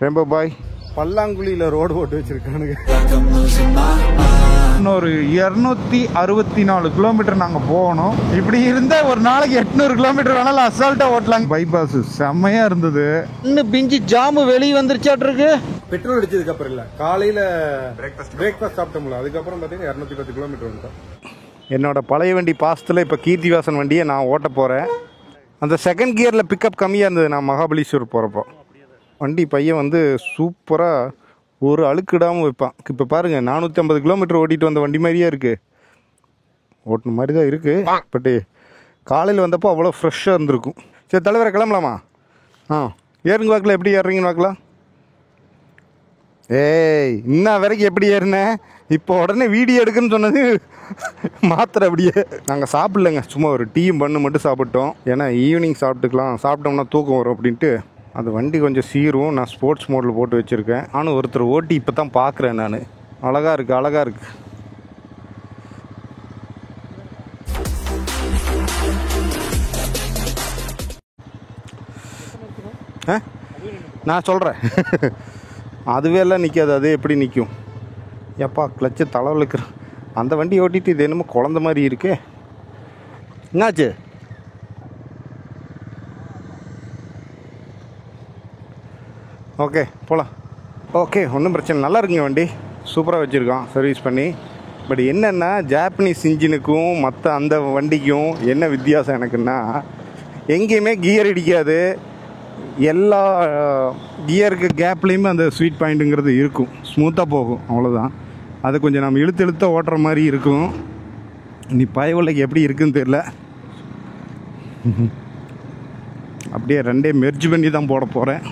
ரெம்ப பாய் பல்லாங்குழியில் ரோடு போட்டு வச்சுருக்கானுங்க. இன்னொரு 264 கிலோமீட்டர் நாங்கள் போகணும். இப்படி இருந்தால் ஒரு நாளைக்கு 800 கிலோமீட்டர் வேணாலும் அசால்ட்டாக ஓட்டலாங்க. பைபாஸ் செம்மையாக இருந்தது. இன்னும் பிஞ்சு ஜாமு வெளியே வந்துருச்சாட்ருக்கு. பெட்ரோல் அடிச்சதுக்கு அப்புறம் இல்லை, காலையில் பிரேக்ஃபாஸ்ட் சாப்பிட்டோம்ல, அதுக்கப்புறம் பார்த்தீங்கன்னா 210 கிலோமீட்டர் வந்துட்டோம். என்னோட பழைய வண்டி பாசத்தில் இப்போ கீர்த்திவாசன் வண்டியை நான் ஓட்ட போகிறேன். அந்த செகண்ட் கியரில் பிக்கப் கம்மியாக இருந்தது நான் மகாபலீஸ்வர் போகிறப்போ. வண்டி பையன் வந்து சூப்பராக ஒரு அழுக்கிடாமல் வைப்பான். இப்போ பாருங்கள் 450 கிலோமீட்டர் ஓட்டிகிட்டு வந்த வண்டி மாதிரியே இருக்குது. ஓட்டின மாதிரி தான் இருக்குது. பட்டு காலையில் வந்தப்போ அவ்வளோ ஃப்ரெஷ்ஷாக இருந்திருக்கும். சரி தலைவரை கிளம்பலாமா? ஏறுங்க வாக்கில் எப்படி ஏறுறீங்கன்னு வாக்கலாம். ஏய் இன்னும் வரைக்கும் எப்படி ஏறினேன்? இப்போ உடனே வீடியோ எடுக்குன்னு சொன்னது மாத்திரை அப்படியே. நாங்கள் சாப்பிட்லங்க, சும்மா ஒரு டீயும் பண்ணு மட்டும் சாப்பிட்டோம். ஏன்னா ஈவினிங் சாப்பிட்டுக்கலாம், சாப்பிட்டோம்னா தூக்கம் வரும் அப்படின்ட்டு. அந்த வண்டி கொஞ்சம் சீரும். நான் ஸ்போர்ட்ஸ் மோடில் போட்டு வச்சுருக்கேன். நானும் ஒருத்தர் ஓட்டி இப்போ தான் பார்க்குறேன் நான். அழகாக இருக்குது, அழகாக இருக்குது. நான் சொல்கிறேன் அதுவே எல்லாம் நிற்காது. அது எப்படி நிற்கும்? எப்பா கிளச்சு தலைவில் இருக்கிறேன். அந்த வண்டி ஓட்டிட்டு இது என்னமோ குழந்த மாதிரி இருக்கே. என்னாச்சு? ஓகே போகலாம். ஓகே ஒன்றும் பிரச்சனை. நல்லா இருக்குங்க வண்டி, சூப்பராக வச்சுருக்கான் சர்வீஸ் பண்ணி. பட் என்னென்னா ஜாப்பனீஸ் இன்ஜினுக்கும் மற்ற அந்த வண்டிக்கும் என்ன வித்தியாசம் எனக்குன்னா, எங்கேயுமே கியர் இடிக்காது. எல்லா கியருக்கு கேப்லேயுமே அந்த ஸ்வீட் பாயிண்ட்டுங்கிறது இருக்கும், ஸ்மூத்தாக போகும், அவ்வளோதான். அது கொஞ்சம் நம்ம இழுத்து ஓட்டுற மாதிரி இருக்கும். நீ பயவுள்ளைக்கு எப்படி இருக்குன்னு தெரியல. அப்படியே ரெண்டே மெர்ஜ் பண்ணி தான் போட போகிறேன்.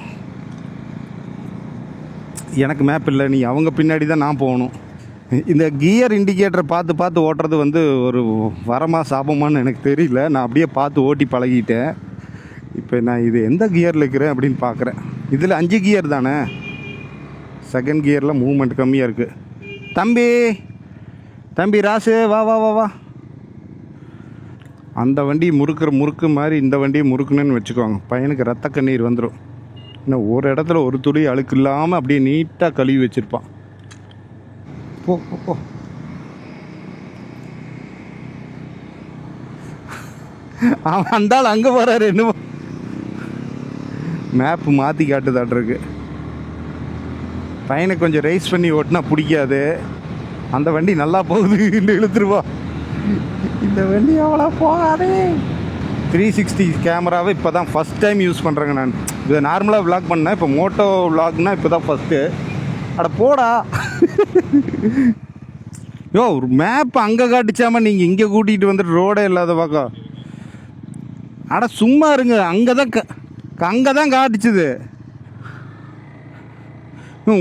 எனக்கு மேப் இல்லை, நீ அவங்க பின்னாடி தான் நான் போகணும். இந்த கியர் இண்டிகேட்டரை பார்த்து ஓட்டுறது வந்து ஒரு வரமா சாபமானு எனக்கு தெரியல. நான் அப்படியே பார்த்து ஓட்டி பழகிட்டேன். இப்போ நான் இது எந்த கியரில் இருக்கிறேன் அப்படின்னு பார்க்குறேன். இதில் 5 கியர் தானே. செகண்ட் கியரில் மூவ்மெண்ட் கம்மியாக இருக்குது. தம்பி ராசு வா வா வா வா. அந்த வண்டி முறுக்கு மாதிரி இந்த வண்டியை முறுக்குன்னு வச்சுக்கோங்க, பையனுக்கு ரத்த கண்ணீர் வந்துடும். இன்னும் ஒரு இடத்துல ஒரு துளி அழுக்கு இல்லாமல் அப்படியே நீட்டாக கழுவி வச்சுருப்பான். போ போ அவன் அந்தாள் அங்கே போகிறாரு. என்னமோ மேப்பு மாற்றி காட்டுதாட்ருக்கு. பையனை கொஞ்சம் ரைஸ் பண்ணி ஓட்டினா பிடிக்காது. அந்த வண்டி நல்லா போகுது இழுத்துருவா. இந்த வண்டி அவ்வளோ போகாதே. 360 கேமராவை இப்போ தான் ஃபஸ்ட் டைம் யூஸ் பண்ணுறேங்க நான். இதை நார்மலாக விளாக் பண்ணேன், இப்போ மோட்டோ விளாக்னா இப்போ தான் ஃபஸ்ட்டு. அட போடா யோ, ஒரு மேப் அங்கே காட்டிச்சாமல் நீங்கள் இங்கே கூட்டிகிட்டு வந்துட்டு ரோடே இல்லாத பக்கம். அட சும்மா இருங்க, அங்கே தான் காட்டுச்சுது.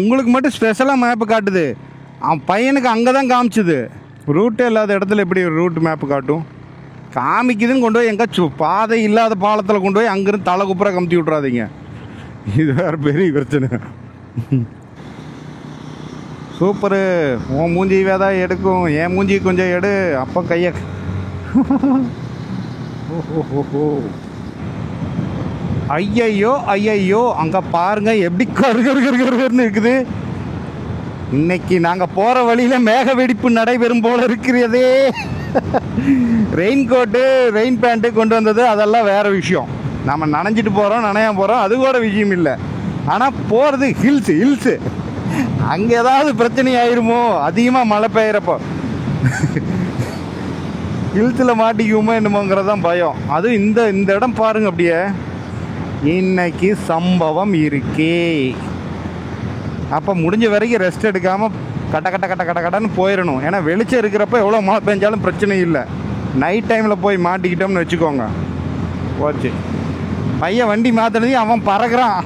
உங்களுக்கு மட்டும் ஸ்பெஷலாக மேப்பு காட்டுது. அவன் பையனுக்கு அங்கே தான் காமிச்சுது. ரூட்டே இல்லாத இடத்துல எப்படி ரூட் மேப்பு காட்டும்? காமிக்குதுன்னு கொண்டு போய் எங்கே பாதை இல்லாத பாலத்தில் கொண்டு போய் அங்கேருந்து தலை குப்புற கமுத்தி விட்றாதீங்க. இது வேறு பெரிய பிரச்சனை. சூப்பரு. உன் மூஞ்சிவே தான் எடுக்கும், என் மூஞ்சி கொஞ்சம் எடு, அப்போ கையை. ஓஹோ ஐயையோ அங்கே பாருங்க எப்படி கருன்னு இருக்குது. இன்னைக்கு நாங்கள் போகிற வழியில் மேக வெடிப்பு நடைபெறும் போல இருக்கிறதே. ரெயின் கோட்டு ரெயின் பேண்ட்டு கொண்டு வந்தது அதெல்லாம் வேறு விஷயம். நம்ம நனைஞ்சிட்டு போகிறோம் நனையாமல் போகிறோம் அது கூட விஷயம் இல்லை. ஆனால் போகிறது ஹில்ஸு. அங்கே ஏதாவது பிரச்சனை ஆயிருமோ அதிகமாக மழை பெய்கிறப்போ. ஹில்ஸில் மாட்டிக்குமோ என்னமோங்கிறதான் பயம். அதுவும் இந்த இடம் பாருங்க, அப்படியே இன்னைக்கு சம்பவம் இருக்கே. அப்போ முடிஞ்ச வரைக்கும் ரெஸ்ட் எடுக்காமல் கட்டன்னு போயிடணும். ஏன்னா வெளிச்சம் இருக்கிறப்ப எவ்வளோ மழை பெஞ்சாலும் பிரச்சனை இல்லை. நைட் டைமில் போய் மாட்டிக்கிட்டோம்னு வச்சுக்கோங்க, போச்சு. பையன் வண்டி மாற்றினதையும் அவன் பறக்கிறான்.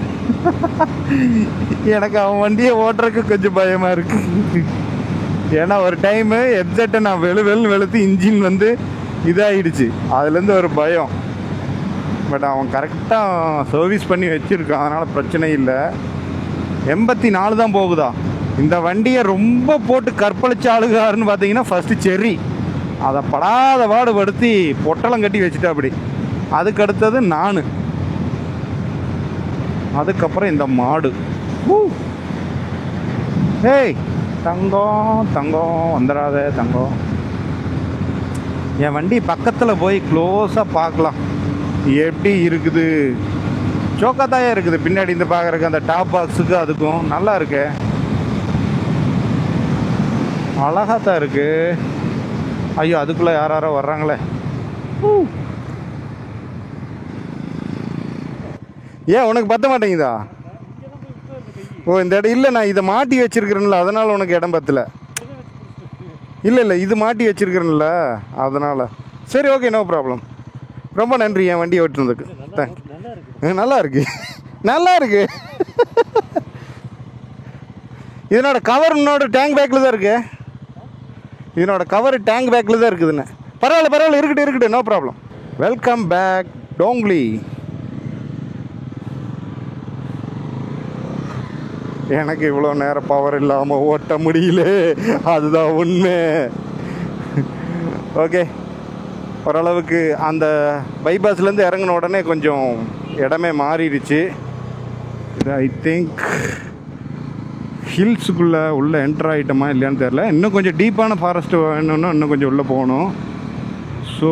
எனக்கு அவன் வண்டியை ஓட்டுறதுக்கு கொஞ்சம் பயமாக இருக்குது. ஏன்னா ஒரு டைமு ஹெட்செட்டை நான் வெளுத்து இன்ஜின் வந்து இதாகிடுச்சு. அதுலேருந்து ஒரு பயம். பட் அவன் கரெக்டாக சர்வீஸ் பண்ணி வச்சுருக்கான், அதனால் பிரச்சனை இல்லை. 84 தான் போகுதா. இந்த வண்டியை ரொம்ப போட்டு கற்பழிச்ச ஆளுகாருன்னு பார்த்தீங்கன்னா ஃபஸ்ட்டு செர்ரி. அதை படாத பாடுபடுத்தி பொட்டலம் கட்டி வச்சுட்டா அப்படி. அதுக்கு அடுத்தது நான், அதுக்கப்புறம் இந்த மாடு. ஏய் தங்கம் தங்கம் வந்துடாத தங்கம். என் வண்டி பக்கத்தில் போய் க்ளோஸாக பார்க்கலாம் எப்படி இருக்குது. சோக்காத்தாயா இருக்குது பின்னாடி இந்த பார்க்குறக்கு அந்த டாப் பாக்ஸுக்கு அதுக்கும் நல்லா இருக்கு, அழகாத்தான் இருக்கு. ஐயோ அதுக்குள்ளே யாரோ வர்றாங்களே. ஏன் உனக்கு பத்த மாட்டேங்குதா? ஓ இந்த இடம் இல்லை, நான் இதை மாட்டி வச்சிருக்கிறேன்ல அதனால் உனக்கு இடம் பத்தல. இல்லை இது மாட்டி வச்சிருக்கிறேன்ல அதனால். சரி ஓகே நோ ப்ராப்ளம். ரொம்ப நன்றி என் வண்டியை ஓட்டுனதுக்கு. தேங்க்யூ. நல்லா இருக்கு நல்லா இருக்கு. இதனோட கவர் இன்னோட டேங்க் பேக்கில் தான் இருக்கு. இதனோட கவர் டேங்க் பேக்கில் தான் இருக்குதுன்னு. பரவாயில்ல இருக்கட்டும் நோ ப்ராப்ளம். வெல்கம் பேக் டோங்லி. எனக்கு இவ்வளோ நேரம் பவர் இல்லாமல் ஓட்ட முடியல, அதுதான் உண்மை. ஓகே ஓரளவுக்கு அந்த பைபாஸ்லேருந்து இறங்கின உடனே கொஞ்சம் இடமே மாறிடுச்சு. இது ஐ திங்க் ஹில்ஸுக்குள்ளே உள்ளே என்ட்ரு ஆகிட்டோமா இல்லையான்னு தெரில. இன்னும் கொஞ்சம் டீப்பான ஃபாரஸ்ட்டு வேணும்னா இன்னும் கொஞ்சம் உள்ளே போகணும். ஸோ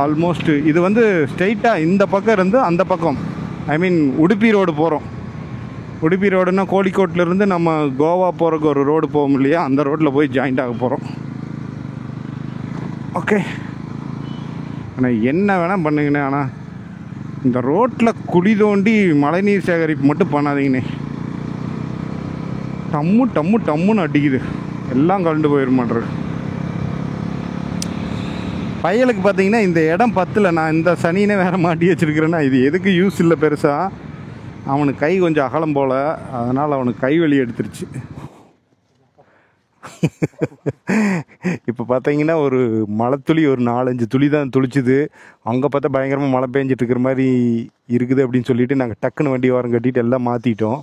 ஆல்மோஸ்ட் இது வந்து ஸ்ட்ரெயிட்டாக இந்த பக்கம் இருந்து அந்த பக்கம் ஐ மீன் உடுப்பி ரோடு போகிறோம். உடுப்பி ரோடுன்னா கோழிக்கோட்டிலேருந்து நம்ம கோவா போகிறக்கு ஒரு ரோடு போகும் இல்லையா, அந்த ரோட்டில் போய் ஜாயிண்ட் ஆக போகிறோம். ஓகே ஆனால் என்ன வேணால் பண்ணுங்கண்ணே, ஆனால் இந்த ரோட்டில் குழி தோண்டி மழைநீர் சேகரிப்பு மட்டும் பண்ணாதீங்கண்ணே. டம்முன்னு அடிக்குது, எல்லாம் கலண்டு போயிட மாட்டேரு. பையலுக்கு பார்த்தீங்கன்னா இந்த இடம் பத்தில் நான் இந்த சனினே வேறு மாட்டி வச்சுருக்கிறேன்னா இது எதுக்கு யூஸ் இல்லை பெருசாக. அவனுக்கு கை கொஞ்சம் அகலம் போல், அதனால் அவனுக்கு கை வலி எடுத்துருச்சு. இப்போ பார்த்தீங்கன்னா ஒரு மழை துளி ஒரு 4-5 துளி தான் துளிச்சுது. அங்கே பார்த்தா பயங்கரமாக மழை பெஞ்சிட்டு இருக்கிற மாதிரி இருக்குது அப்படின்னு சொல்லிட்டு நாங்கள் டக்குன்னு வண்டி வாரம் கட்டிட்டு எல்லாம் மாற்றிட்டோம்.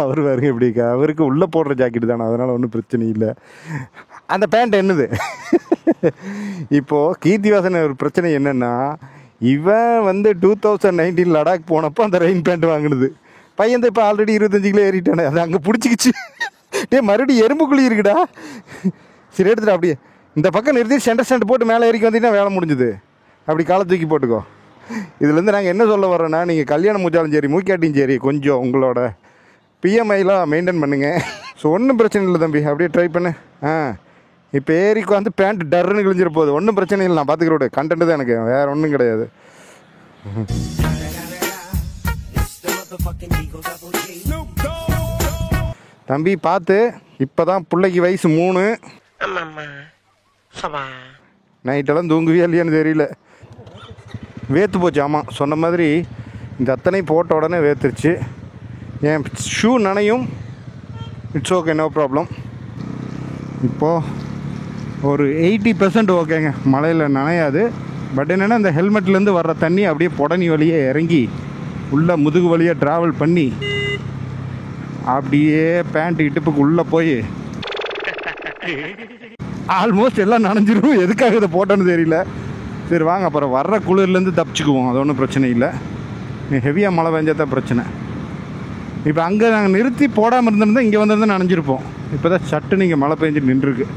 அவர் பாருங்க எப்படி இருக்கா, அவருக்கு உள்ளே போடுற ஜாக்கெட்டு தானே, அதனால் ஒன்றும் பிரச்சனை இல்லை. அந்த பேண்ட் என்னது இப்போது கீர்த்திவாசன் ஒரு பிரச்சனை என்னென்னா, இவன் வந்து 2019 லடாக் போனப்போ அந்த ரெயின் பேண்ட் வாங்கினது. பையன் இப்போ ஆல்ரெடி 25 கிலோ ஏறிட்டானே, அது அங்கே பிடிச்சிக்கிச்சு. மறுபடியும் எறும்புக்குழி இருக்குடா. சரி எடுத்துட்டா அப்படியே இந்த பக்கம் நிறுத்தி சென்டர் ஸ்டாண்ட் போட்டு மேலே ஏறிக்கி வந்தீங்கன்னா வேலை முடிஞ்சுது. அப்படி காலை தூக்கி போட்டுக்கோ. இதுலேருந்து நாங்கள் என்ன சொல்ல வரோன்னா, நீங்கள் கல்யாணம் முடிஞ்சாலும் சரி மூக்காட்டியும் சரி கொஞ்சம் உங்களோட பிஎம்ஐலாம் மெயின்டைன் பண்ணுங்க. ஸோ ஒன்றும் பிரச்சனை இல்லை தம்பி, அப்படியே ட்ரை பண்ணு. இப்போ ஏறிக்கு வந்து பேண்ட் டர்ன்னு கிழிஞ்சிட போகுது, ஒன்றும் பிரச்சனை இல்லை, நான் பார்த்துக்கிறோட கண்டென்ட் தான் எனக்கு, வேறு ஒன்றும் கிடையாது. தம்பி பார்த்து, இப்போ தான் பிள்ளைக்கு வயசு 3. நைட்டெல்லாம் தூங்குவியா இல்லையான்னு தெரியல, வேர்த்து போச்சு. ஆமாம் சொன்ன மாதிரி இந்த அத்தனை போட்ட உடனே வேர்த்துருச்சு. என் ஷூ நனையும், இட்ஸ் ஓகே நோ ப்ராப்ளம். இப்போது ஒரு 80% ஓகேங்க, மழையில் நனையாது. பட் என்னென்னா இந்த ஹெல்மெட்லேருந்து வர்ற தண்ணி அப்படியே புடனி வழியே இறங்கி உள்ளே முதுகு வழியாக ட்ராவல் பண்ணி அப்படியே பேண்ட் இடுப்புக்கு உள்ளே போய் ஆல்மோஸ்ட் எல்லாம் நனைஞ்சிரும். எதுக்காக இதை போட்டோன்னு தெரியல. சரி வாங்க அப்புறம் வர்ற குளிர்லேருந்து தப்பிச்சுக்குவோம், அது ஒன்றும் பிரச்சனை இல்லை. ஹெவியாக மழை பெஞ்சாதான் பிரச்சனை. இப்போ அங்கே நாங்கள் நிறுத்தி போடாமல் இருந்திருந்தால் இங்கே வந்திருந்தால் நனைஞ்சிருப்போம். இப்போ தான் சட்டுன்னு இங்கே மழை பெஞ்சு நின்றுருக்கு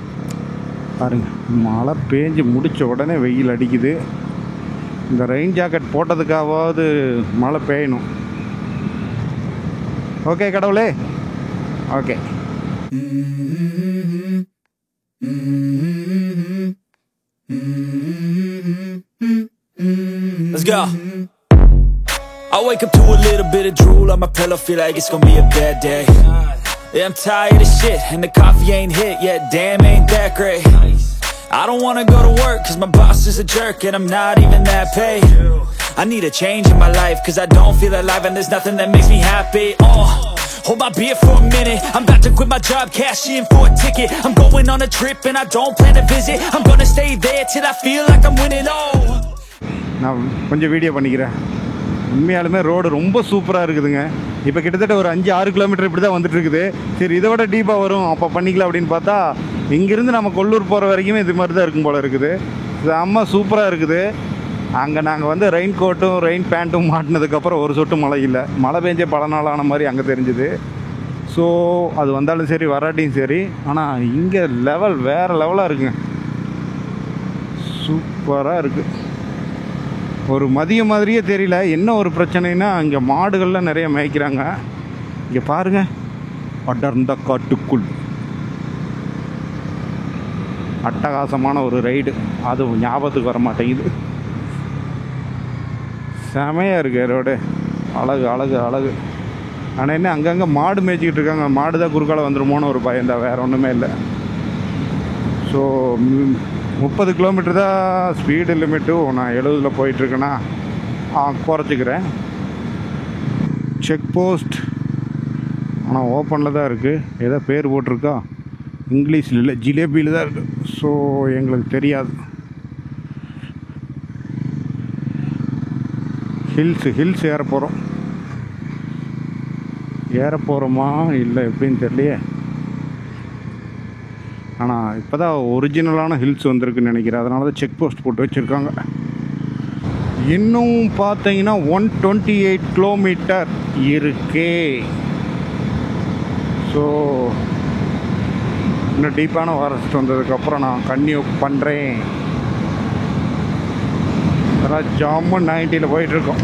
பாருங்கள். மழை பெஞ்சு முடித்த உடனே வெயில் அடிக்குது. இந்த ரெயின் ஜாக்கெட் போட்டதுக்காவது மழை பெய்யணும். ஓகே கடவுளே, okay. Let's go. I wake up to a little bit of drool on my pillow, feel like it's gonna be a bad day. Yeah, I'm tired of shit, and the coffee ain't hit yet, damn ain't that great. I don't wanna go to work, cause my boss is a jerk, and I'm not even that paid. I need a change in my life, cause I don't feel alive, and there's nothing that makes me happy. Hold my beer for a minute, I'm about to quit my job, cash in for a ticket. I'm going on a trip, and I don't plan to visit. I'm gonna stay there till I feel like I'm winning. நான் கொஞ்சம் video பண்ணிக்கிறேன். உண்மையாலுமே road ரொம்ப சூப்பராக இருக்குதுங்க. இப்போ கிட்டத்தட்ட ஒரு 5-6 கிலோமீட்டர் இப்படி தான் வந்துட்டு இருக்குது. சரி இதை விட டீப்பாக வரும் அப்போ பண்ணிக்கலாம் அப்படின்னு பார்த்தா, இங்கேருந்து நம்ம கொல்லூர் போகிற வரைக்குமே இது மாதிரி தான் இருக்கும் போல் இருக்குது. செம்ம சூப்பராக இருக்குது. அங்கே நாங்கள் வந்து ரெயின் கோட்டும் ரெயின் பேண்ட்டும் மாட்டினதுக்கப்புறம் ஒரு சொட்டு மழை இல்லை. மழை பெஞ்சே பல நாள் ஆன மாதிரி அங்கே தெரிஞ்சுது. ஸோ அது வந்தாலும் சரி வராட்டியும் சரி. ஆனால் இங்கே லெவல் வேறு லெவலாக இருக்குங்க. சூப்பராக இருக்குது. ஒரு மதியம் மாதிரியே தெரியல. என்ன ஒரு பிரச்சனைனா இங்கே மாடுகள்லாம் நிறைய மேய்க்கிறாங்க. இங்கே பாருங்கள், அடர்ந்த காட்டுக்குள் அட்டகாசமான ஒரு ரைடு. அது ஞாபகத்துக்கு வர மாட்டேங்குது. செமையாக இருக்குது ரோடு. அழகு அழகு அழகு. ஆனால் என்ன அங்கங்கே மாடு மேய்ச்சிக்கிட்டு இருக்காங்க. மாடு தான் குறுக்கால வந்துடுமோன்னு ஒரு பயம்தான், வேறு ஒன்றுமே இல்லை. ஸோ 30 கிலோமீட்டர் தான் ஸ்பீடு லிமிட்டும். நான் 70 போயிட்டுருக்கேன்னா குறைச்சிக்கிறேன். செக் போஸ்ட் ஆனால் ஓப்பனில் தான் இருக்குது. ஏதோ பேர் போட்டிருக்கா, இங்கிலீஷில் இல்லை, ஜிலேபியில் தான் இருக்குது. ஸோ எங்களுக்கு தெரியாது. ஹில்ஸ் ஏற போகிறோமா இல்லை எப்படின்னு தெரியலையே. ஆனால் இப்போ தான் ஒரிஜினலான ஹில்ஸ் வந்திருக்குன்னு நினைக்கிறேன். அதனால தான் செக் போஸ்ட் போட்டு வச்சுருக்காங்க. இன்னும் பார்த்தீங்கன்னா 128 கிலோமீட்டர் இருக்கே. ஸோ இன்னும் டீப்பான ஃபாரஸ்ட் வந்ததுக்கப்புறம் நான் கன்டினியூ பண்ணுறேன். அதான் ஜாமு 90 போயிட்டுருக்கோம்.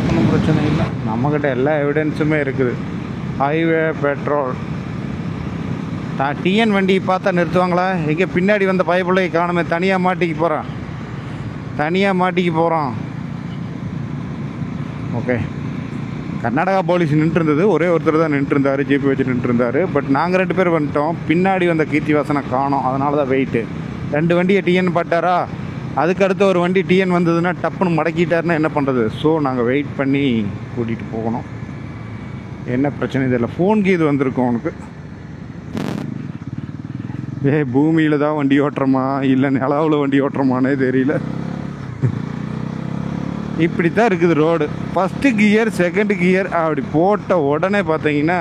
ஒன்றும் பிரச்சனை இல்லை. நம்மக்கிட்ட எல்லா எவிடன்ஸுமே இருக்குது. Highway, petrol. டிஎன் வண்டி பார்த்தா நிறுத்துவாங்களா? எங்கே பின்னாடி வந்த பைப்பிள்ளை காணுமே, தனியாக மாட்டிக்கு போகிறான். ஓகே, கர்நாடகா போலீஸ் நின்றுருந்தது. ஒரே ஒருத்தர் தான் நின்றுருந்தார், ஜிபி வச்சு நின்றுருந்தார். பட் நாங்கள் 2 பேர் வந்துட்டோம். பின்னாடி வந்த கீர்த்திவாசனை காணோம். அதனால தான் வெயிட்டு. 2 வண்டியை டிஎன் பட்டாரா, அதுக்கு அடுத்து ஒரு வண்டி டிஎன் வந்ததுன்னா டப்புன்னு மடக்கிட்டாருன்னா என்ன பண்ணுறது? ஸோ நாங்கள் வெயிட் பண்ணி கூட்டிகிட்டு போகணும். என்ன பிரச்சனை தெரியல. ஃபோன் கீது வந்திருக்கோம் உனக்கு. பூமியில் தான் வண்டி ஓட்டுறோமா இல்லை நிலவில் வண்டி ஓட்டுறோமானே தெரியல. இப்படி தான் இருக்குது road. First gear, second gear அப்படி போட்ட உடனே பார்த்தீங்கன்னா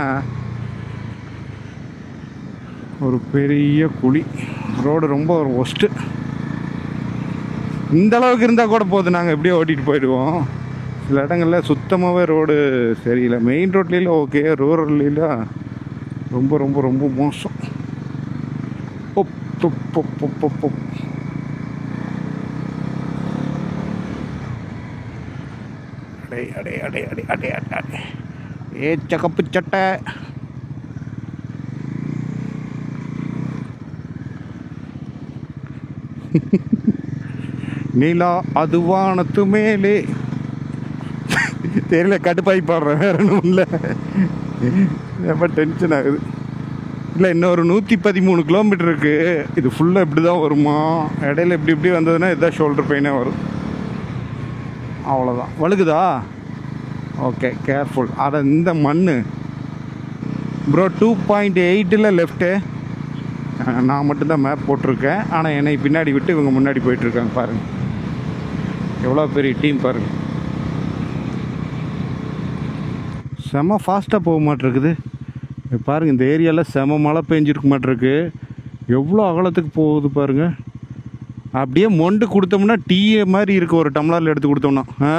ஒரு பெரிய குழி. ரோடு ரொம்ப ஒரு ஒஸ்ட்டு. இந்த அளவுக்கு இருந்தால் கூட போதும், நாங்கள் எப்படியோ ஓட்டிகிட்டு போயிடுவோம். சில இடங்களில் சுத்தமாகவே ரோடு சரியில்லை. மெயின் ரோட்லேயும் ஓகே, ரூரல்லாம் ரொம்ப ரொம்ப ரொம்ப மோசம். ஏ சகப்பு சட்டை. நீலா அதுவானத்து மேலே தெரியல, கடுப்பாய் பாடுறேன், வேற ஒன்றும் இல்லை. ரொம்ப டென்ஷன் ஆகுது. இல்லை, இன்னொரு 113 கிலோமீட்டர் இருக்குது. இது ஃபுல்லாக இப்படி தான் வருமா? இடையில இப்படி வந்ததுன்னா இதுதான் ஷோல்டர் பெயினே வரும். அவ்வளோதான். வழுகுதா? Okay, careful. அதை இந்த மண் ப்ரோ 2.8 லெஃப்ட்டு. நான் மட்டும்தான் மேப் போட்டிருக்கேன். ஆனால் என்னை பின்னாடி விட்டு இவங்க முன்னாடி போயிட்டுருக்காங்க. பாருங்கள் எவ்வளோ பெரிய டீம் பாருங்கள். செம ஃபாஸ்ட்டாக போக மாட்டிருக்குது பாருங்கள். இந்த ஏரியாவில் செம மழை பெஞ்சிருக்க மாட்டிருக்கு. எவ்வளோ அகலத்துக்கு போகுது பாருங்கள். அப்படியே மொண்டு கொடுத்தோம்னா டீ மாதிரி இருக்குது. ஒரு டம்ளரில் எடுத்து கொடுத்தோம்னா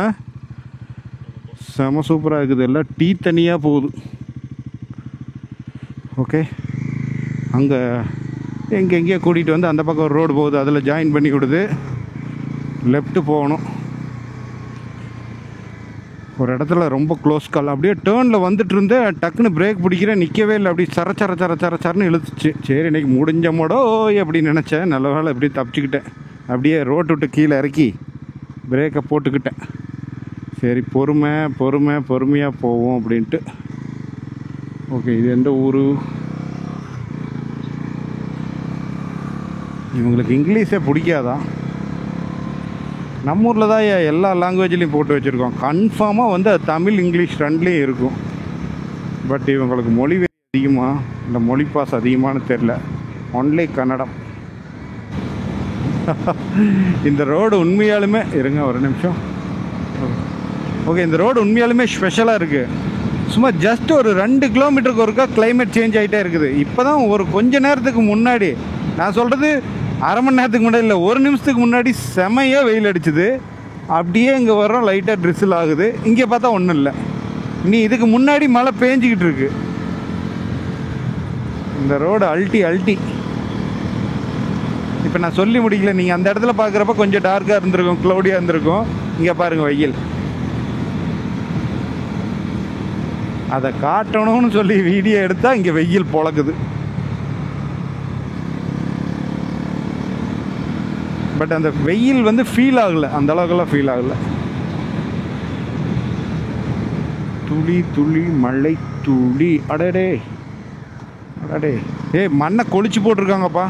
செம சூப்பராக இருக்குது. எல்லாம் டீ தனியாக போகுது. ஓகே, அங்கே எங்கெங்கேயோ கூட்டிகிட்டு வந்து அந்த பக்கம் ஒரு ரோடு போகுது, அதில் ஜாயின் பண்ணி விடுது. லெஃப்ட்டு போகணும். ஒரு இடத்துல ரொம்ப க்ளோஸ் கால். அப்படியே டேர்னில் வந்துட்டு இருந்தேன், டக்குன்னு பிரேக் பிடிக்கிறேன், நிற்கவே இல்லை. அப்படி சரச்சரன்னு இழுத்துச்சு. சரி, இன்றைக்கி முடிஞ்ச மோடோ அப்படின்னு நினச்சேன். நல்ல வேலை அப்படியே தப்பிச்சுக்கிட்டேன். அப்படியே ரோட்டு விட்டு கீழே இறக்கி பிரேக்கை போட்டுக்கிட்டேன். சரி, பொறுமையாக போவோம் அப்படின்ட்டு. ஓகே, இது எந்த ஊர்? இவங்களுக்கு இங்கிலீஷே பிடிக்காதா? நம்ம ஊரில் தான் எல்லா லாங்குவேஜ்லேயும் போட்டு வச்சுருக்கோம். கன்ஃபார்மாக வந்து தமிழ், இங்கிலீஷ் ரெண்டுலேயும் இருக்கும். பட் இவங்களுக்கு மொழி அதிகமாக இல்லை மொழி பாஸ் அதிகமானு தெரில. ஒன்லி கன்னடம். இந்த ரோடு உண்மையாலுமே இருங்க ஒரு நிமிஷம். ஓகே, இந்த ரோடு உண்மையாலுமே ஸ்பெஷலாக இருக்குது. சும்மா ஜஸ்ட் ஒரு 2 கிலோமீட்டருக்கு ஒருக்கா கிளைமேட் சேஞ்ச் ஆகிட்டே இருக்குது. இப்போ தான் ஒரு கொஞ்ச நேரத்துக்கு முன்னாடி நான் சொல்கிறது அரை மணி நேரத்துக்கு முன்னாடி இல்லை, ஒரு நிமிஷத்துக்கு முன்னாடி செமையாக வெயில் அடிச்சுது. அப்படியே இங்கே வரோம், லைட்டாக ட்ரிசில் ஆகுது. இங்கே பார்த்தா ஒன்றும் இல்லை. நீ இதுக்கு முன்னாடி மழை பேஞ்சிக்கிட்டு இருக்கு. இந்த ரோடு அல்ட்டி. இப்போ நான் சொல்லி முடிக்கல. நீங்கள் அந்த இடத்துல பார்க்குறப்ப கொஞ்சம் டார்க்காக இருந்திருக்கும், க்ளௌடியாக இருந்திருக்கும். இங்கே பாருங்கள் வெயில். அதை காட்டணும்னு சொல்லி வீடியோ எடுத்தால் இங்கே வெயில் பொழக்குது. பட் அந்த வெயில் வந்து ஃபீல் ஆகலை, அந்த அளவுக்குலாம் ஃபீல் ஆகலை. துளி துளி மழை துளி. அடடே மண்ணை கொளிச்சு போட்டிருக்காங்கப்பா.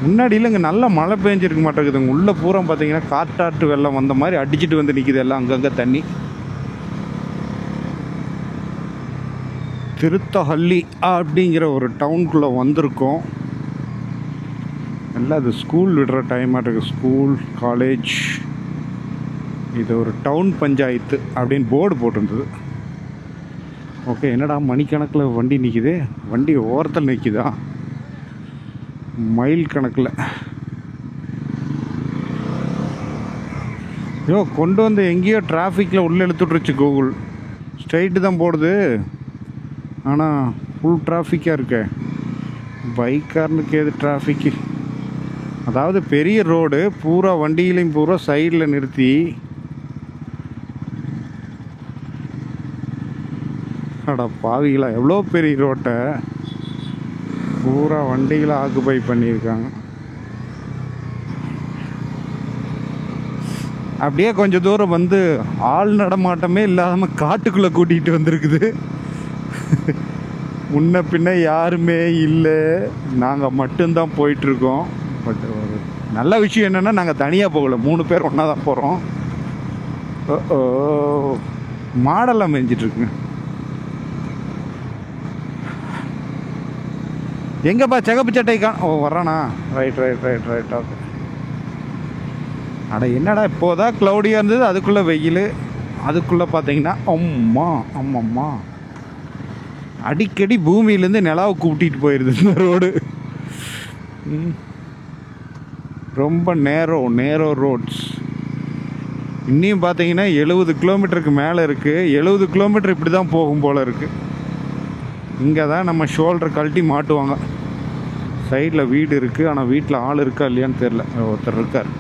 முன்னாடி இல்லைங்க, நல்லா மழை பெஞ்சிருக்க மாட்டேங்குதுங்க. உள்ளே பூரா பார்த்தீங்கன்னா காட்டாற்று வெள்ளம் வந்த மாதிரி அடிச்சுட்டு வந்து நிற்கிது எல்லாம் அங்கங்கே தண்ணி. திருத்தஹள்ளி அப்படிங்கிற ஒரு டவுனுக்குள்ளே வந்திருக்கோம். எல்லாம் அது ஸ்கூல் விடுற டைமாக இருக்குது. School, college. இது ஒரு டவுன் பஞ்சாயத்து அப்படின்னு போர்டு போட்டிருந்தது. ஓகே, என்னடா மணிக்கணக்கில் வண்டி நிற்கிது. வண்டி ஓரத்தில் நிற்கிதா, மைல் கணக்கில். ஐயோ, கொண்டு வந்து எங்கேயோ டிராஃபிக்கில் உள்ளே இழுத்துட்ருச்சு கூகுள். ஸ்ட்ரைட்டு தான் போடுது, ஆனால் ஃபுல் டிராஃபிக்காக இருக்க. பைக்காரனுக்கு எது டிராஃபிக்கு? அதாவது பெரிய ரோடு பூரா வண்டியிலையும் பூரா சைடில் நிறுத்தி. அடா பாவிகளா, எவ்வளோ பெரிய ரோட்டை பூரா வண்டிகளை ஆக்குபை பண்ணியிருக்காங்க. அப்படியே கொஞ்சம் தூரம் வந்து ஆள் நடமாட்டமே இல்லாமல் காட்டுக்குள்ளே கூட்டிகிட்டு வந்திருக்குது. முன்ன பின்ன யாருமே இல்லை, நாங்கள் மட்டும்தான் போயிட்டுருக்கோம். பட் ஒரு நல்ல விஷயம் என்னென்னா நாங்கள் தனியாக போகலை, 3 பேர் ஒன்றா தான் போகிறோம். மாடெல்லாம் மேய்ஞ்சிட்ருக்குங்க. எங்கப்பா சிகப்பு சட்டை ஓ வர்றானா? ரைட். ஓகே. அட என்னடா இப்போதான் க்ளௌடியாக இருந்தது, அதுக்குள்ளே வெயில். அதுக்குள்ளே பார்த்தீங்கன்னா அம்மம்மா அடிக்கடி பூமியிலேருந்து நிலாவை கூப்பிட்டு போயிடுது இந்த ரோடு. ரொம்ப நேரோ ரோட்ஸ். இன்னும் பார்த்தீங்கன்னா 70 கிலோமீட்டருக்கு மேலே இருக்குது. 70 கிலோமீட்டர் இப்படி தான் போகும் போல் இருக்குது. இங்கே தான் நம்ம ஷோல்டர் கழட்டி மாட்டுவாங்க. சைடில் வீடு இருக்குது, ஆனால் வீட்டில் ஆள் இருக்கா இல்லையான்னு தெரில. ஒருத்தர் இருக்கார்.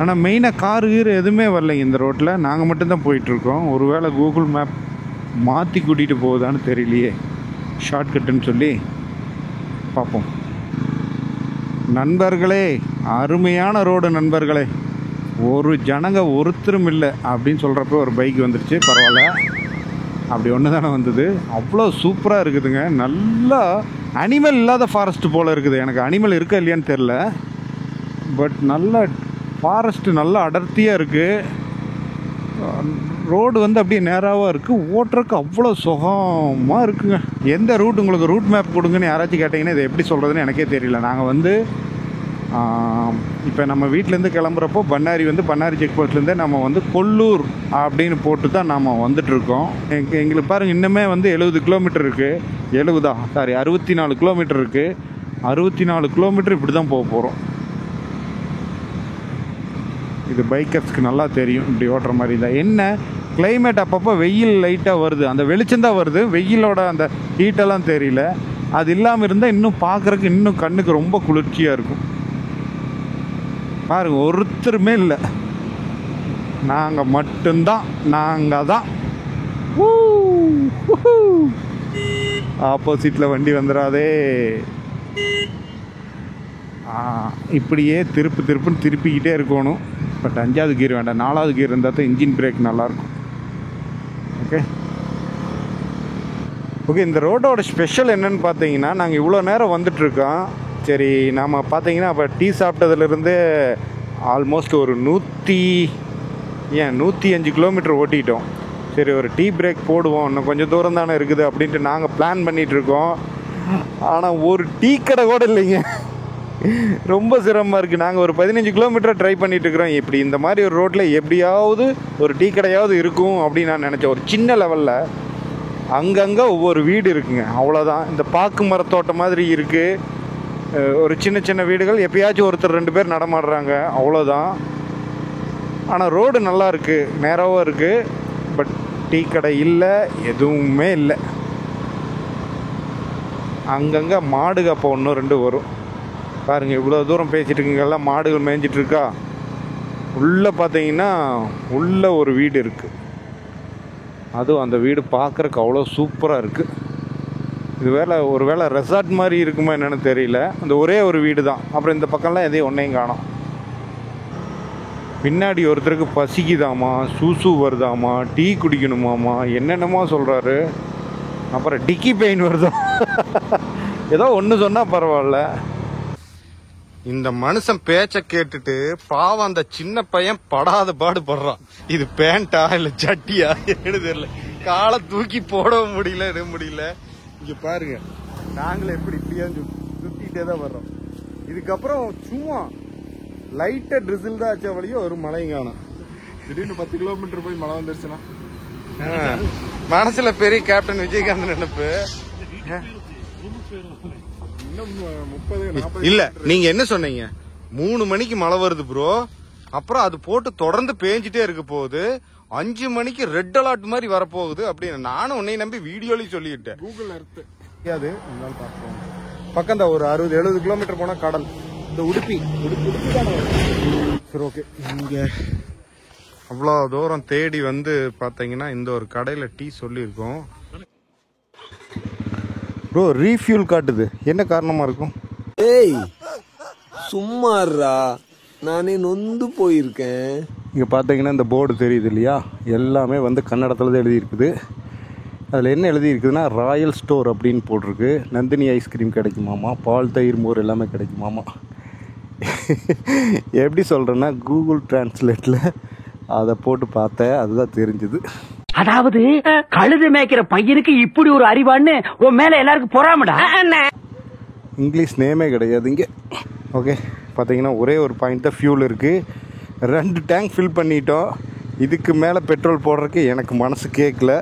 ஆனால் மெயினாக காரு எதுவுமே வரலைங்க இந்த ரோட்டில். நாங்கள் மட்டும்தான் போயிட்டுருக்கோம். ஒருவேளை கூகுள் மேப் மாற்றி கூட்டிகிட்டு போகுதான்னு தெரியலையே, ஷார்ட்கட்டுன்னு சொல்லி பார்ப்போம். நண்பர்களே, அருமையான ரோடு நண்பர்களே. ஒரு ஜனங்க ஒருத்தரும் இல்லை அப்படின்னு சொல்கிறப்ப ஒரு பைக் வந்துருச்சு. பரவாயில்ல, அப்படி ஒன்று தானே வந்தது. அவ்வளோ சூப்பராக இருக்குதுங்க. நல்லா அனிமல் இல்லாத ஃபாரஸ்ட் போல் இருக்குது. எனக்கு அனிமல் இருக்கா இல்லையான்னு தெரில, பட் நல்ல ஃபாரஸ்ட்டு நல்லா அடர்த்தியாக இருக்குது. ரோடு வந்து அப்படியே நேராக இருக்குது. ஓட்டுறதுக்கு அவ்வளோ சுகமாக இருக்குங்க. எந்த ரூட் உங்களுக்கு ரூட் மேப் கொடுங்கன்னு யாராச்சும் கேட்டிங்கன்னா இதை எப்படி சொல்கிறதுன்னு எனக்கே தெரியல. நாங்கள் வந்து இப்போ நம்ம வீட்டிலேருந்து கிளம்புறப்போ பண்ணாரி செக் போஸ்ட்லேருந்தே நம்ம வந்து கொல்லூர் அப்படின்னு போட்டு தான் நாம் வந்துட்டுருக்கோம். எங்களுக்கு பாருங்கள், இன்னுமே வந்து 70 கிலோமீட்டர் இருக்குது. 64 கிலோமீட்டர் இருக்குது. 64 கிலோமீட்டர் இப்படி தான் போக போகிறோம். இது பைக்கர்ஸ்க்கு நல்லா தெரியும் இப்படி ஓட்டுற மாதிரி தான். என்ன கிளைமேட் அப்பப்போ வெயில் லைட்டாக வருது, அந்த வெளிச்சந்தான் வருது, வெயிலோட அந்த ஹீட்டெல்லாம் தெரியல. அது இல்லாமல் இருந்தால் இன்னும் பார்க்குறக்கு இன்னும் கண்ணுக்கு ரொம்ப குளிர்ச்சியாக இருக்கும். பாருங்க, ஒருத்தருமே இல்லை, நாங்கள் மட்டும்தான். நாங்கள் தான். ஆப்போசிட்டில் வண்டி வந்துடாதே. இப்படியே திருப்புன்னு திருப்பிக்கிட்டே இருக்கணும். பட் 5வது கியர் வேண்டாம், 4வது கியர் இருந்தால் தான் இன்ஜின் பிரேக் நல்லாயிருக்கும். ஓகே, இந்த ரோடோட ஸ்பெஷல் என்னன்னு பார்த்தீங்கன்னா, நாங்கள் இவ்வளோ நேரம் வந்துட்டுருக்கோம். சரி, நாம் பார்த்தீங்கன்னா அப்போ டீ சாப்பிட்டதுலேருந்து ஆல்மோஸ்ட் ஒரு 105 கிலோமீட்டர் ஓட்டிட்டோம். சரி, ஒரு டீ பிரேக் போடுவோம், இன்னும் கொஞ்சம் தூரம் தானே இருக்குது அப்படின்ட்டு நாங்கள் பிளான் பண்ணிகிட்ருக்கோம். ஆனால் ஒரு டீ கடை கூட இல்லைங்க. ரொம்ப சிரமமாக இருக்குது. நாங்கள் ஒரு 15 கிலோமீட்டர் ட்ரை பண்ணிகிட்ருக்குறோம். இப்படி இந்த மாதிரி ஒரு ரோட்டில் எப்படியாவது ஒரு டீ கடையாவது இருக்கும் அப்படின்னு நான் நினச்சேன், ஒரு சின்ன லெவலில். அங்கங்கே ஒவ்வொரு வீடு இருக்குங்க, அவ்வளோதான். இந்த பாக்கு மரத்தோட்டம் மாதிரி இருக்குது. ஒரு சின்ன சின்ன வீடுகள், எப்பயாச்சும் ஒருத்தர் 2 பேர் நடமாடுறாங்க, அவ்வளோதான். ஆனால் ரோடு நல்லா இருக்குது, நேராகவும் இருக்குது. பட் டீ கடை இல்லை, எதுவுமே இல்லை. அங்கங்கே மாடுக அப்போ 1-2 வரும் பாருங்கள். இவ்வளோ தூரம் பேசிகிட்டு இருக்குங்கெல்லாம் மாடுகள் மேய்ஞ்சிட்ருக்கா. உள்ளே பார்த்தீங்கன்னா உள்ளே ஒரு வீடு இருக்குது. அதுவும் அந்த வீடு பார்க்குறக்கு அவ்வளோ சூப்பராக இருக்குது. இது ஒரு வேளை ரெசார்ட் மாதிரி இருக்குமா என்னென்னு தெரியல. அந்த ஒரே ஒரு வீடு தான். அப்புறம் இந்த பக்கம்லாம் எதையும் ஒன்றையும் காணோம். பின்னாடி ஒருத்தருக்கு பசிக்குதாமா, சூசு வருதாமா, டீ குடிக்கணுமாமா, என்னென்னமா சொல்கிறாரு. அப்புறம் டிக்கி பெயின் வருதா, ஏதோ ஒன்று சொன்னால் பரவாயில்ல. இந்த மனுஷன் பேச்சை கேட்டுட்டு பாவம் அந்த சின்ன பையன் படாத பாடுபடுறான். இது பேண்டா இல்லை சட்டியா என்ன தெரியல. காலை தூக்கி போடவும் முடியல, எதுவும் முடியல. இங்கே பாருங்க, நாங்களே எப்படி இப்படியா சுற்றிக்கிட்டே தான் வர்றோம். இதுக்கப்புறம் சும்மா லைட்டாக ட்ரிசில் தான் ஆச்சா வழியோ ஒரு மழையும் காணும். திடீர்னு 10 கிலோமீட்டர் போய் மழை வந்துருச்சுன்னா மனசுல பெரிய கேப்டன் விஜயகாந்த் நினைப்பு. இன்னும் 30-40 இல்ல, நீங்க என்ன சொன்னீங்க? 3 மணிக்கு மழை வருது ப்ரோ, அப்புறம் அது போட்டு தொடர்ந்து பேஞ்சிட்டே இருக்க போகுது, 5 மணிக்கு ரெட் அலர்ட் மாதிரி வரப்போகுது அப்படின்னு. நானும் உன்னை நம்பி வீடியோலையும் சொல்லிட்டேன். கூகுள் எர்த் அது பக்கம் தான், ஒரு 60-70 கிலோமீட்டர் போனா கடல். இந்த உடுப்பி தானே. சரி, ஓகே. இங்க அவ்வளோ தூரம் தேடி வந்து பார்த்தீங்கன்னா இந்த ஒரு கடையில் டீ சொல்லியிருக்கோம். ப்ரோ ரீஃபியூல் காட்டுது, என்ன காரணமாக இருக்கும்? ஏய் சும்மாறா, நானே நொந்து போயிருக்கேன். இங்கே பார்த்தீங்கன்னா இந்த போர்டு தெரியுது இல்லையா, எல்லாமே வந்து கன்னடத்தில் தான் எழுதியிருக்குது. அதில் என்ன எழுதியிருக்குதுன்னா ராயல் ஸ்டோர் அப்படின்னு போட்டிருக்கு. நந்தினி ஐஸ்கிரீம் கிடைக்குமாமா, பால் தயிர் மோர் எல்லாமே கிடைக்குமாமா. எப்படி சொல்கிறேன்னா கூகுள் டிரான்ஸ்லேட்டில் அதை போட்டு பார்த்தேன், அதுதான் தெரிஞ்சுது. அதாவது கழுது மேய்க்கிற பையனுக்கு இப்படி ஒரு அறிவான்னு உன் மேல எல்லாருக்கும் பொறாமடா. இங்கிலீஷ் நேமே கிடையாது இங்கே. ஓகே, பார்த்தீங்கன்னா ஒரே ஒரு பாயிண்ட் தான் ஃபியூல் இருக்குது. 2 டேங்க் ஃபில் பண்ணிட்டோம். இதுக்கு மேலே பெட்ரோல் போடுறதுக்கு எனக்கு மனசு கேட்கல.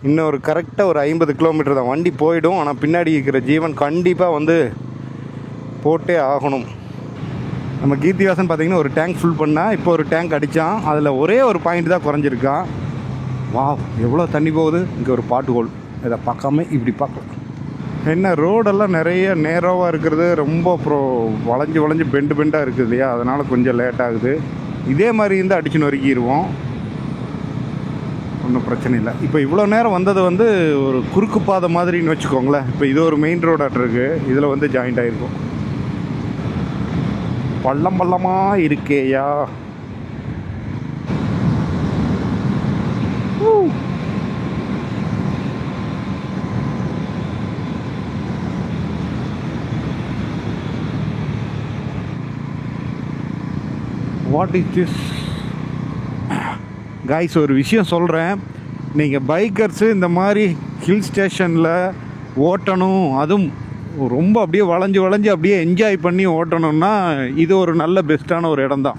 இன்னும் ஒரு கரெக்டாக ஒரு 50 கிலோமீட்டர் தான் வண்டி போயிடும். ஆனால் பின்னாடி இருக்கிற ஜீவன் கண்டிப்பாக வந்து போட்டே ஆகணும். நம்ம கீர்த்திவாசன் பார்த்தீங்கன்னா ஒரு டேங்க் ஃபுல் பண்ணால் இப்போ ஒரு டேங்க் அடித்தான். அதில் ஒரே ஒரு பாயிண்ட் தான் குறைஞ்சிருக்கான். வா, எவ்வளோ தண்ணி போகுது. இங்கே ஒரு பாட்டு ஹோல், இதை பார்க்காம இப்படி பார்க்கலாம். என்ன ரோடெல்லாம் நிறைய நேராவாக இருக்கிறது, ரொம்ப அப்புறம் வளைஞ்சு பெண்டாக இருக்குது இல்லையா, அதனால் கொஞ்சம் லேட் ஆகுது. இதே மாதிரி இருந்தால் அடிச்சு நொறுக்கிடுவோம், ஒன்றும் பிரச்சனை இல்லை. இப்போ இவ்வளோ நேரம் வந்தது வந்து ஒரு குறுக்கு பாதை மாதிரின்னு வச்சுக்கோங்களேன். இப்போ இது ஒரு மெயின் ரோடாக இருக்குது, இதில் வந்து ஜாயிண்ட் ஆகிருக்கும். பள்ளமாக இருக்கேயா. What is this guys? ஒரு விஷயம் சொல்கிறேன், நீங்கள் பைக்கர்ஸு இந்த மாதிரி ஹில் ஸ்டேஷனில் ஓட்டணும், அதுவும் ரொம்ப அப்படியே வளைஞ்சு அப்படியே என்ஜாய் பண்ணி ஓட்டணும்னா இது ஒரு நல்ல பெஸ்ட்டான ஒரு இடம் தான்.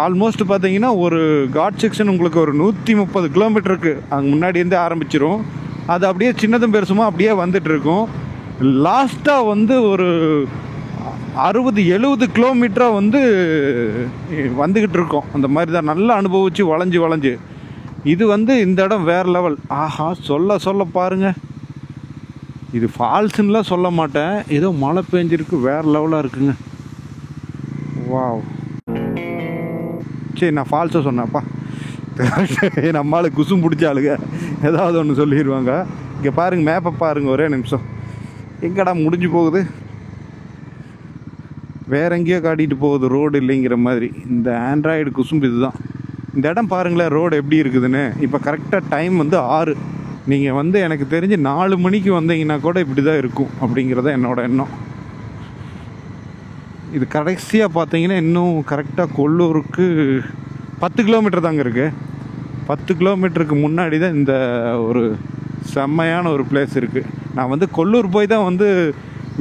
ஆல்மோஸ்ட் பார்த்தீங்கன்னா ஒரு காட் செக்ஷன் உங்களுக்கு ஒரு 130 கிலோமீட்டருக்கு அங்கே முன்னாடியிருந்து ஆரம்பிச்சிரும். அது அப்படியே சின்னதும் பெருசுமா அப்படியே வந்துட்டுருக்கும். லாஸ்ட்டாக வந்து ஒரு 60-70 கிலோமீட்டராக வந்து வந்துக்கிட்டு இருக்கோம். அந்த மாதிரி தான் நல்லா அனுபவித்து வளைஞ்சு இது வந்து இந்த இடம் வேறு லெவல். ஆஹா, சொல்ல பாருங்கள், இது ஃபால்ஸுன்னெலாம் சொல்ல மாட்டேன், ஏதோ மழை பெஞ்சிருக்கு, வேறு லெவலாக இருக்குங்க. வாவ். சரி, நான் ஃபால்ஸை சொன்னேன்ப்பா. நம்மளால் குசும் பிடிச்சாளுங்க ஏதாவது ஒன்று சொல்லிடுவாங்க. இங்கே பாருங்கள், மேப்பை பாருங்கள், ஒரே நிமிஷம். எங்கடா முடிஞ்சு போகுது, வேற எங்கேயோ காட்டிகிட்டு போகுது, ரோடு இல்லைங்கிற மாதிரி. இந்த ஆண்ட்ராய்டு குசும்பு இதுதான். இந்த இடம் பாருங்களேன் ரோடு எப்படி இருக்குதுன்னு. இப்போ கரெக்டாக டைம் வந்து 6. நீங்கள் வந்து எனக்கு தெரிஞ்சு 4 மணிக்கு வந்தீங்கன்னா கூட இப்படி தான் இருக்கும் அப்படிங்கிறத என்னோட எண்ணம். இது கடைசியாக பார்த்தீங்கன்னா இன்னும் கரெக்டாக கொல்லூருக்கு 10 கிலோமீட்டர் தாங்க இருக்குது. 10 கிலோமீட்டருக்கு முன்னாடி தான் இந்த ஒரு செம்மையான ஒரு பிளேஸ் இருக்குது. நான் வந்து கொல்லூர் போய் தான் வந்து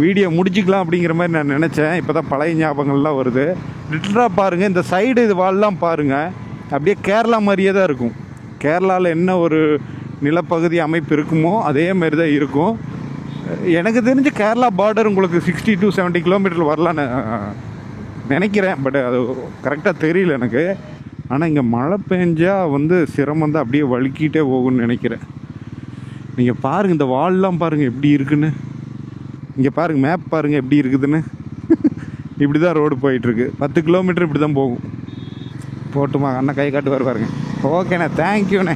வீடியோ முடிச்சிக்கலாம் அப்படிங்கிற மாதிரி நான் நினச்சேன். இப்போ தான் பழைய ஞாபகங்கள்லாம் வருது. லிட்டராக பாருங்கள், இந்த சைடு இது வால்லாம் பாருங்கள், அப்படியே கேரளா மாதிரியே தான் இருக்கும். கேரளாவில் என்ன ஒரு நிலப்பகுதி அமைப்பு இருக்குமோ அதே மாதிரி தான் இருக்கும். எனக்கு தெரிஞ்சு கேரளா பார்டர் உங்களுக்கு 60 to 70 கிலோமீட்டர் வரலான்னு நினைக்கிறேன். பட் அது கரெக்டாக தெரியல எனக்கு. ஆனால் இங்கே மழை பெஞ்சா வந்து சிரமம் தான், அப்படியே வழுக்கிட்டே போகும்னு நினைக்கிறேன். நீங்கள் பாருங்கள், இந்த வால்லாம் பாருங்கள் எப்படி இருக்குன்னு. இங்கே பாருங்கள், மேப் பாருங்கள் எப்படி இருக்குதுன்னு. இப்படி தான் ரோடு போயிட்டுருக்கு. 10 கிலோமீட்டர் இப்படி தான் போகும். போட்டுமா அண்ணன் கை காட்டு பாருங்க. ஓகேண்ணே, தேங்க்யூண்ணே.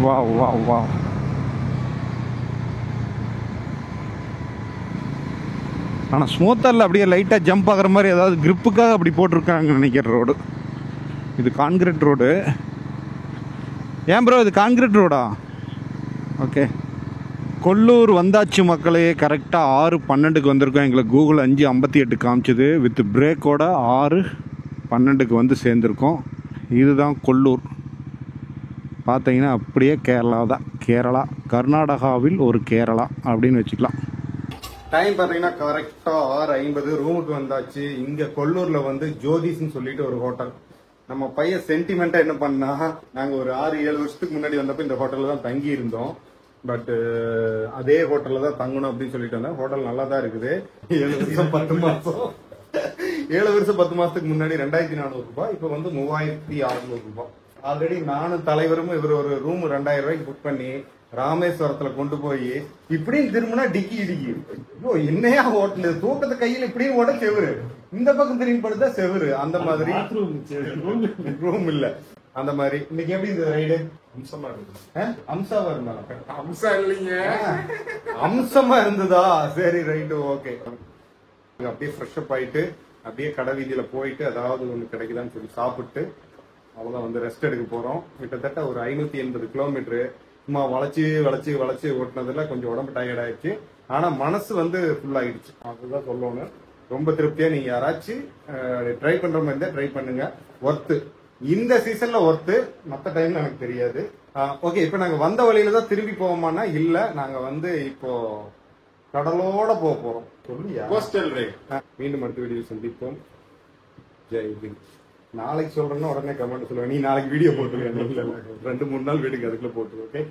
வா வா வா. ஆனால் ஸ்மூத்தரில் அப்படியே லைட்டாக ஜம்ப் ஆகிற மாதிரி ஏதாவது கிரிப்புக்காக அப்படி போட்டிருக்காங்கன்னு நினைக்கிற ரோடு. இது கான்கிரீட் ரோடு. ஏன் ப்ரோ இது கான்கிரீட் ரோடா? ஓகே. கொல்லூர் வந்தாச்சு மக்களே. கரெக்டாக 6:12க்கு வந்திருக்கோம். எங்களுக்கு கூகுள் 5:58 காமிச்சது. வித் பிரேக்கோட 6:12க்கு வந்து சேர்ந்துருக்கோம். இதுதான் கொல்லூர். பார்த்தீங்கன்னா அப்படியே கேரளா தான். கேரளா, கர்நாடகாவில் ஒரு கேரளா அப்படின்னு வச்சுக்கலாம். டைம் பார்த்தீங்கன்னா கரெக்டாக 6:50. ரூமுக்கு வந்தாச்சு. இங்கே கொல்லூரில் வந்து ஜோதிஸ்ன்னு சொல்லிட்டு ஒரு ஹோட்டல். நம்ம பையன் சென்டிமெண்ட்டாக என்ன பண்ணா, நாங்கள் ஒரு 6-7 வருஷத்துக்கு முன்னாடி வந்தப்போ இந்த ஹோட்டலில் தான் தங்கி இருந்தோம். பட் அதே ஹோட்டலில் தான் தங்கணும் அப்படின்னு சொல்லிட்டு வந்தேன். ஹோட்டல் நல்லா தான் இருக்குது. 7 வருஷம் 10 மாதம் 7 வருஷம் 10 மாதத்துக்கு முன்னாடி 2400 ரூபாய், இப்போ வந்து 3600 ரூபாய். ஆல்ரெடி நானும் தலைவரும் இவர் ஒரு ரூம் 2000 ரூபாய்க்கு புக் பண்ணி ராமேஸ்வரத்துல கொண்டு போய் இப்படியும் திரும்பினா டிக்கி இடிக்கி. ஐயோ என்னையா ஹோட்டல், தூக்கத்தை கையில் இப்படியும் ஓட செவரு, இந்த பக்கம் திரும்பி படுத்தா செவரு, அந்த மாதிரி ரூம் இல்ல. அந்த மாதிரி இன்னைக்கு எப்படி இந்த ரைடு அம்சமா இருக்கு. அம்சாவா இருந்தா? அம்சா இல்லைங்க, அம்சமா இருந்ததா? சரி ரைட்டு, ஓகே. அப்படியே ஃப்ரெஷ் அப் ஆயிட்டு அப்படியே கடை வீதியில போயிட்டு ஏதாவது ஒண்ணு கிடைக்குதான்னு சொல்லி சாப்பிட்டு அவ்வளவுதான் வந்து ரெஸ்ட் எடுக்க போறோம். கிட்டத்தட்ட ஒரு 580 கிலோமீட்டர் சும்மா வளைச்சு வளைச்சு வளைச்சு ஓட்டினதுல கொஞ்சம் உடம்பு டயர்ட் ஆயிடுச்சு. ஆனா மனசு வந்து ஃபுல் ஆயிடுச்சு, அதுதான் சொல்லணும். ரொம்ப திருப்தியா. நீங்க யாராச்சும் ட்ரை பண்ற மாதிரி இருந்தா ட்ரை பண்ணுங்க. ஒர்த்து, இந்த சீசன்ல ஒர்த்து, மற்ற டைம்ல எனக்கு தெரியாது. ஓகே, இப்ப நாங்க வந்த வழியில தான் திரும்பி போவோமானா இல்ல, நாங்க வந்து இப்போ கடலோட போக போறோம். சொல்லியா கோஸ்டல் ரைட். மீண்டும் அடுத்த வீடியோ சந்திப்போம். ஜெய் ஹிந்த். நாளைக்கு சொல்றேன்னா உடனே கமெண்ட் சொல்லுவேன். நீ நாளைக்கு வீடியோ போட்டுருக்க, 2-3 நாள் வீடுங்க அதுக்குள்ள போட்டுரு. ஓகே.